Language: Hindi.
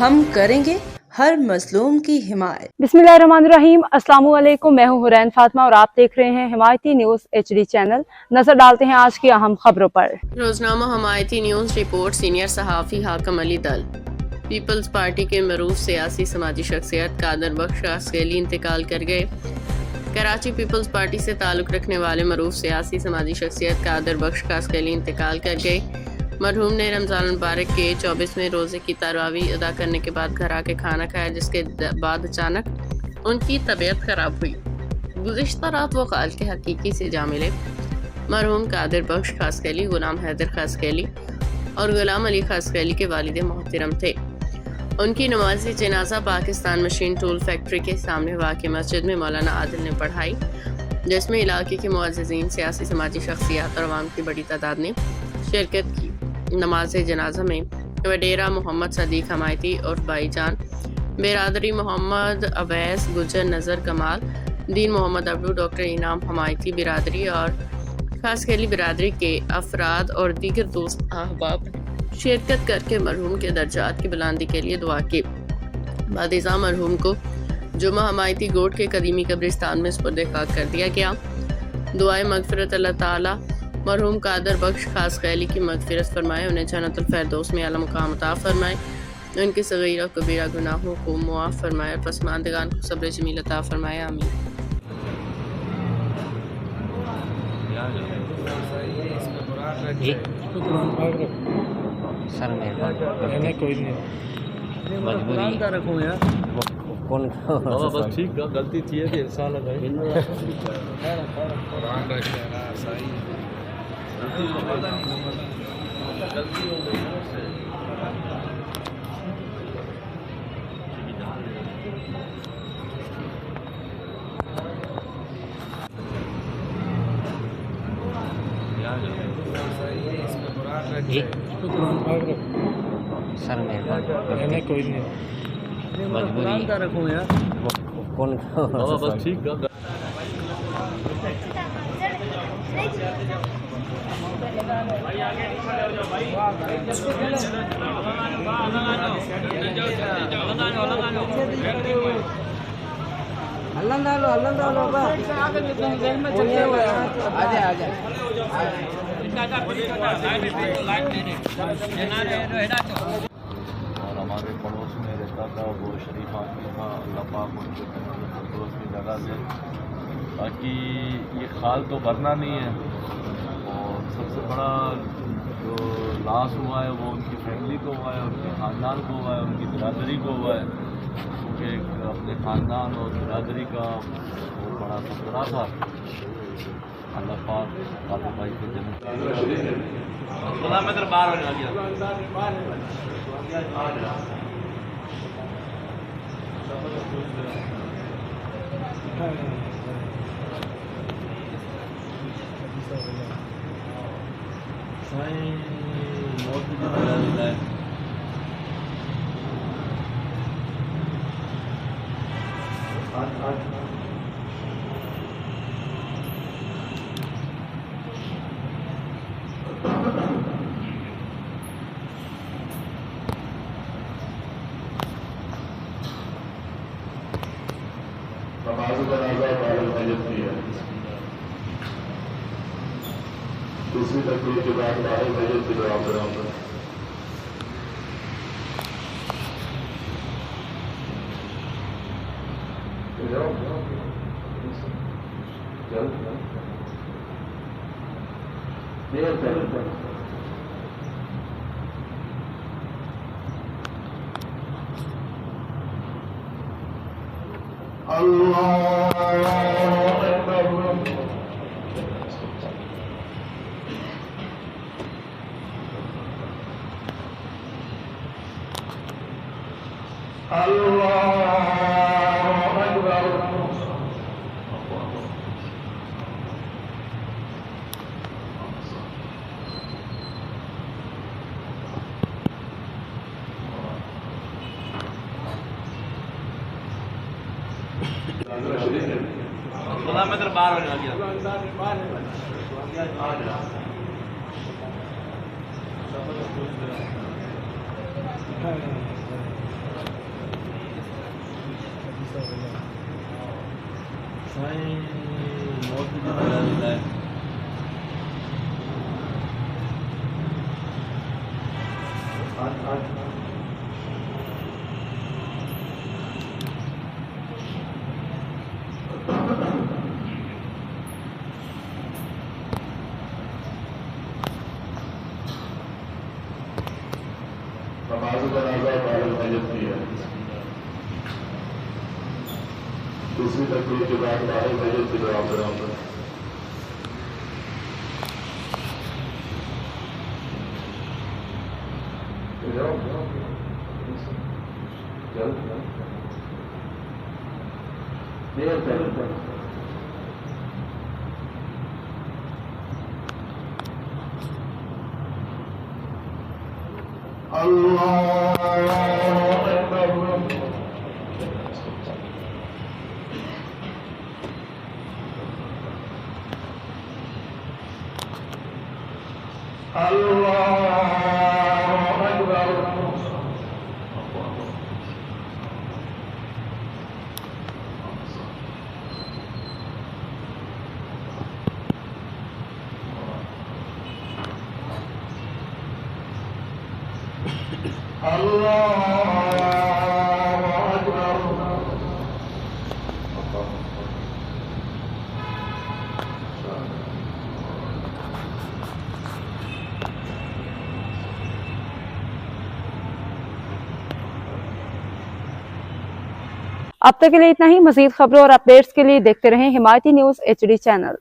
हम करेंगे हर मजलूम की हिमायत। बिस्मिल्लाहिर्रहमानिर्रहीम। अस्सलाम वालेकुम। मैं हूं हुरैन फातिमा और आप देख रहे हैं हिमायती न्यूज HD चैनल। नजर डालते हैं आज की अहम खबरों पर। रोजनामा हिमायती न्यूज रिपोर्ट। सीनियर सहाफ़ी हाकम अली दल पीपल्स पार्टी के मरूफ सियासी समाजी शख्सियत कादर बख्श कासकेली इंतकाल कर गए। कराची पीपल्स पार्टी से ताल्लुक़ रखने वाले मरूफ सियासी समाजी शख्सियत कादर बख्श कासकेली इंतकाल कर गए। मरहूम ने रमज़ान मुबारक के 24वें रोज़े की तरावी अदा करने के बाद घर आके खाना खाया, जिसके बाद अचानक उनकी तबीयत ख़राब हुई। गुज़िश्ता रात वो ख़ाल के हकीकी से जा मिले। मरहूम कादर बख्श कासकेली गुलाम हैदर कासकेली और गुलाम अली कासकेली के वालिद मोहतरम थे। उनकी नमाज़ी जनाजा पाकिस्तान मशीन टूल फैक्ट्री के सामने वाक़ मस्जिद में मौलाना आदिल ने पढ़ाई, जिसमें इलाके के मुअज़्ज़िज़ीन, सियासी समाजी शख्सियात और अवाम की बड़ी तादाद ने शिरकत की। नमाज जनाजा में वडेरा मोहम्मद सदीक हमायती और भाईजान बिरादरी मोहम्मद अवैस गुजर नज़र कमाल दीन मोहम्मद अब्दू डॉक्टर इनाम हमायती बिरादरी और कासकेली बिरादरी के अफराद और दीगर दोस्त अहबाब शिरकत करके मरहूम के दर्जात की बुलंदी के लिए दुआ की। बादिज़ा मरहूम को जुमा हमायती गोट के कदीमी कब्रिस्तान में सुपुर्द-ए-खाक कर दिया गया। दुआए मगफिरत अल्लाह ताला मरहूम कादर बख्श कासकेली की मगफिरत फरमाए, उन्हें जन्नतुल फिरदौस में आला मुकाम अता फरमाए, उनके सगीरा कबीरा गुनाहों को मुआफ़ फरमाए और पसमानदगान को सब्र जमील अता फरमाए। आमीन। सर मेहरबानी कोई नहीं मजबूरी कौन बस ठीक गलती थी है इंसान गलती हो गई सर मेहरबानी कोई नहीं मजबूरी कौन बस ठीक और हमारे पड़ोस में रहता था वो शरीफ आदमी था, अल्लाह पाक उनके तंदुरुस्त की जगह से, ताकि ये खाल तो भरना नहीं है। और सबसे बड़ा जो लॉस हुआ है वो उनकी फैमिली को हुआ है, उनके ख़ानदान को हुआ है, उनकी बिरादरी को हुआ है, क्योंकि अपने ख़ानदान और बिरादरी का बहुत बड़ा खतरा था। अल्लाह पाक कादर भाई को जन्नत दूसरी तकलीफ के बाद बाहर बजट की जवाब दे रहा हूँ। मैं तेरे बाहर बना दिया नमाज जनाजा बारह मैयत की है। दूसरी तकबीर के बाद बारह मैयत की दुआ करें। अब तक के लिए इतना ही। मजीद खबरों और अपडेट्स के लिए देखते रहें हिमायती न्यूज़ HD चैनल।